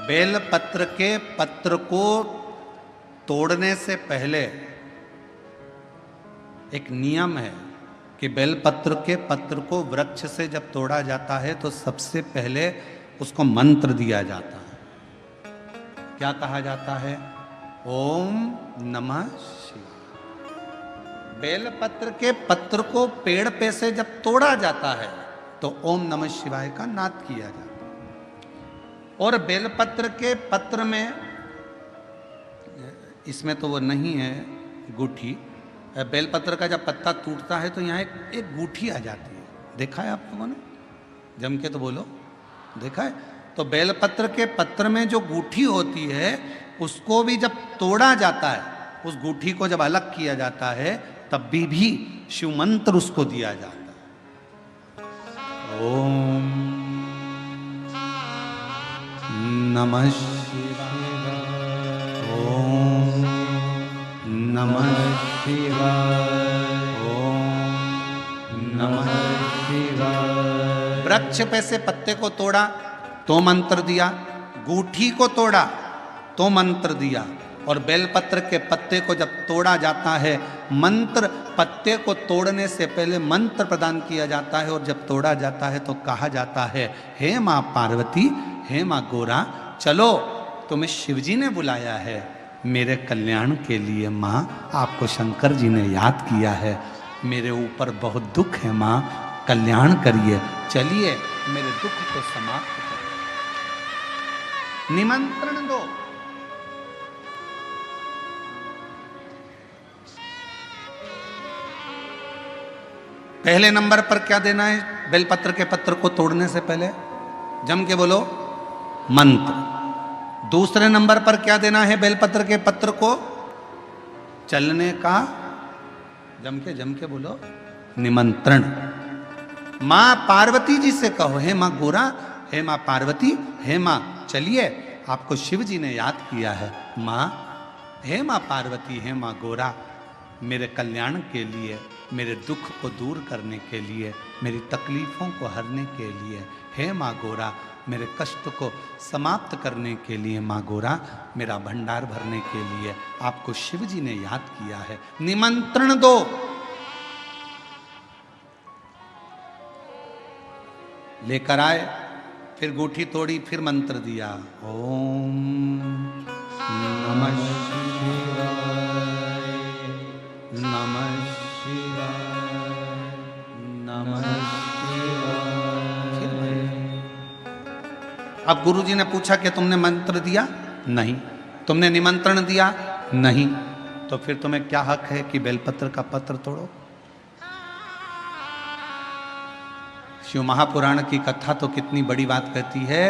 Bell पत्र के पत्र को तोड़ने से पहले एक नियम है कि बेल पत्र के पत्र को वृक्ष से जब तोड़ा जाता है तो सबसे पहले उसको मंत्र दिया जाता है। क्या कहा जाता है? ओम नमः शिवाय। बेल पत्र के पत्र को पेड़ पे से जब तोड़ा जाता है तो ओम नमः शिवाय का नाद किया जाता है। और बेलपत्र के पत्र में, इसमें तो वो नहीं है गूठी, बेलपत्र का जब पत्ता टूटता है तो यहाँ एक गूठी आ जाती है। देखा है आप लोगों ने? जम के तो बोलो, देखा है? तो बेलपत्र के पत्र में जो गूठी होती है उसको भी जब तोड़ा जाता है, उस गूठी को जब अलग किया जाता है तब भी शिव मंत्र उसको दिया जाता है। ओम नमः शिवाय। ओम नमः शिवाय। ओम नमः शिवाय। वृक्ष पे से पत्ते को तोड़ा तो मंत्र दिया, गूठी को तोड़ा तो मंत्र दिया, और बेलपत्र के पत्ते को जब तोड़ा जाता है मंत्र, पत्ते को तोड़ने से पहले मंत्र प्रदान किया जाता है, और जब तोड़ा जाता है तो कहा जाता है, हे माँ पार्वती, हे माँ गोरा, चलो तुम्हें शिवजी ने बुलाया है मेरे कल्याण के लिए। माँ, आपको शंकर जी ने याद किया है, मेरे ऊपर बहुत दुख है माँ, कल्याण करिए, चलिए मेरे दुख को समाप्त करिए, निमंत्रण दो। पहले नंबर पर क्या देना है बेलपत्र के पत्र को तोड़ने से पहले? जम के बोलो, मंत्र। दूसरे नंबर पर क्या देना है बेलपत्र के पत्र को चलने का? जम के बोलो, निमंत्रण। मां पार्वती जी से कहो, हे मां गोरा, हे मां पार्वती, हे मां चलिए, आपको शिव जी ने याद किया है। मां, हे मां पार्वती, हे मां गोरा, मेरे कल्याण के लिए, मेरे दुख को दूर करने के लिए, मेरी तकलीफों को हरने के लिए, हे माँ गोरा, मेरे कष्ट को समाप्त करने के लिए, माँ गोरा, मेरा भंडार भरने के लिए आपको शिव जी ने याद किया है, निमंत्रण दो। लेकर आए, फिर गूठी तोड़ी, फिर मंत्र दिया, ओम नमः शिवाय, नमः शिवाय, नमः शिवाय। अब गुरुजी ने पूछा कि तुमने मंत्र दिया? नहीं। तुमने निमंत्रण दिया? नहीं। तो फिर तुम्हें क्या हक है कि बेलपत्र का पत्र तोड़ो? शिव महापुराण की कथा तो कितनी बड़ी बात कहती है,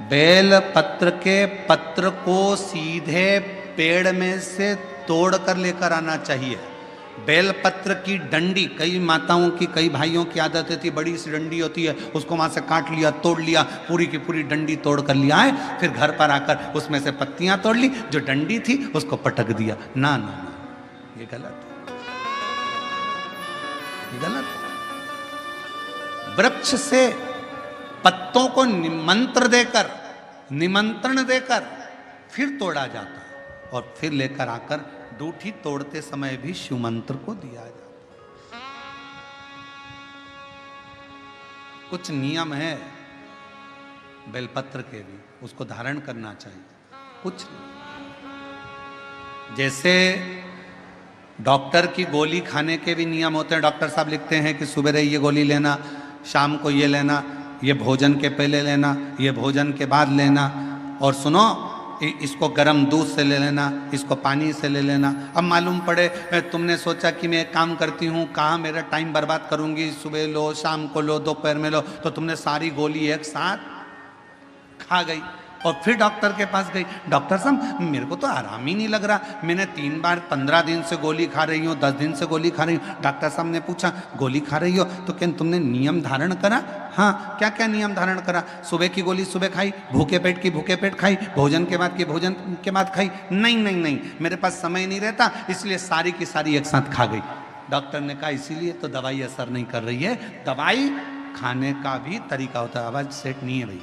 बेल पत्र के पत्र को सीधे पेड़ में से तोड़ कर लेकर आना चाहिए। बेलपत्र की डंडी, कई माताओं की, कई भाइयों की आदत होती है, बड़ी सी डंडी होती है, उसको वहां से काट लिया, तोड़ लिया, पूरी की पूरी डंडी तोड़ कर लिया है, फिर घर पर आकर उसमें से पत्तियां तोड़ ली, जो डंडी थी उसको पटक दिया। ना ना ना, ये गलत है, ये गलत है। वृक्ष से पत्तों को निमंत्रण देकर फिर तोड़ा जाता है, और फिर लेकर आकर दूठी तोड़ते समय भी शिव मंत्र को दिया जाता। कुछ नियम है बेलपत्र के भी, उसको धारण करना चाहिए। कुछ जैसे डॉक्टर की गोली खाने के भी नियम होते हैं। डॉक्टर साहब लिखते हैं कि सुबह ये गोली लेना, शाम को ये लेना, ये भोजन के पहले लेना, ये भोजन के बाद लेना, और सुनो इसको गर्म दूध से ले लेना, इसको पानी से ले लेना। अब मालूम पड़े तुमने सोचा कि मैं एक काम करती हूँ, कहाँ मेरा टाइम बर्बाद करूँगी, सुबह लो, शाम को लो, दोपहर में लो, तो तुमने सारी गोली एक साथ खा गई, और फिर डॉक्टर के पास गई, डॉक्टर साहब मेरे को तो आराम ही नहीं लग रहा, मैंने 3 बार 15 दिन से गोली खा रही हूँ, 10 दिन से गोली खा रही हूँ। डॉक्टर साहब ने पूछा, गोली खा रही हो तो क्या तुमने नियम धारण करा? हाँ। क्या क्या नियम धारण करा? सुबह की गोली सुबह खाई, भूखे पेट की भूखे पेट खाई, भोजन के बाद की भोजन के बाद खाई? नहीं नहीं नहीं, मेरे पास समय नहीं रहता, इसलिए सारी की सारी एक साथ खा गई। डॉक्टर ने कहा इसीलिए तो दवाई असर नहीं कर रही है, दवाई खाने का भी तरीका होता है। आवाज सेट नहीं है भाई,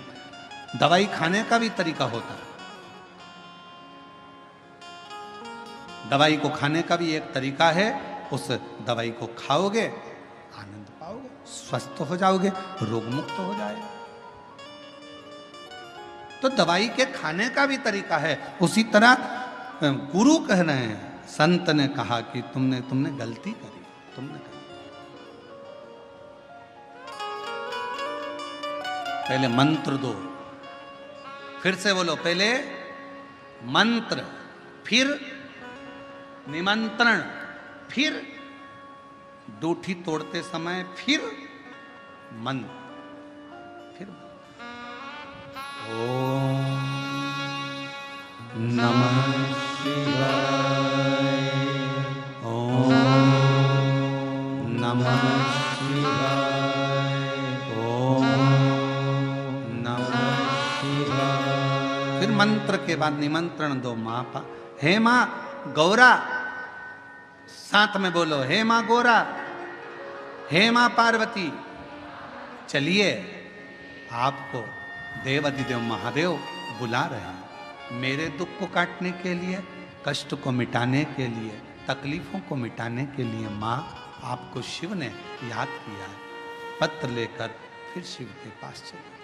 दवाई खाने का भी तरीका होता है। दवाई को खाने का भी एक तरीका है। उस दवाई को खाओगे, आनंद पाओगे, स्वस्थ हो जाओगे, रोग मुक्त हो जाएगा। तो दवाई के खाने का भी तरीका है। उसी तरह गुरु कह रहे हैं, संत ने कहा कि तुमने गलती करी, तुमने करी। पहले मंत्र दो, फिर से बोलो, पहले मंत्र, फिर निमंत्रण, फिर दूठी तोड़ते समय, फिर मंत्र, फिर ओम नमः शिवाय, ओम नमः शिवाय, ओम नमः शिवाय। फिर मंत्र के बाद निमंत्रण दो। माँ पा, हे माँ गौरा, साथ में बोलो, हे माँ गौरा, हे माँ पार्वती, चलिए आपको देव अधिदेव महादेव बुला रहे हैं। मेरे दुख को काटने के लिए, कष्ट को मिटाने के लिए, तकलीफों को मिटाने के लिए माँ आपको शिव ने याद किया है। पत्र लेकर फिर शिव के पास चले।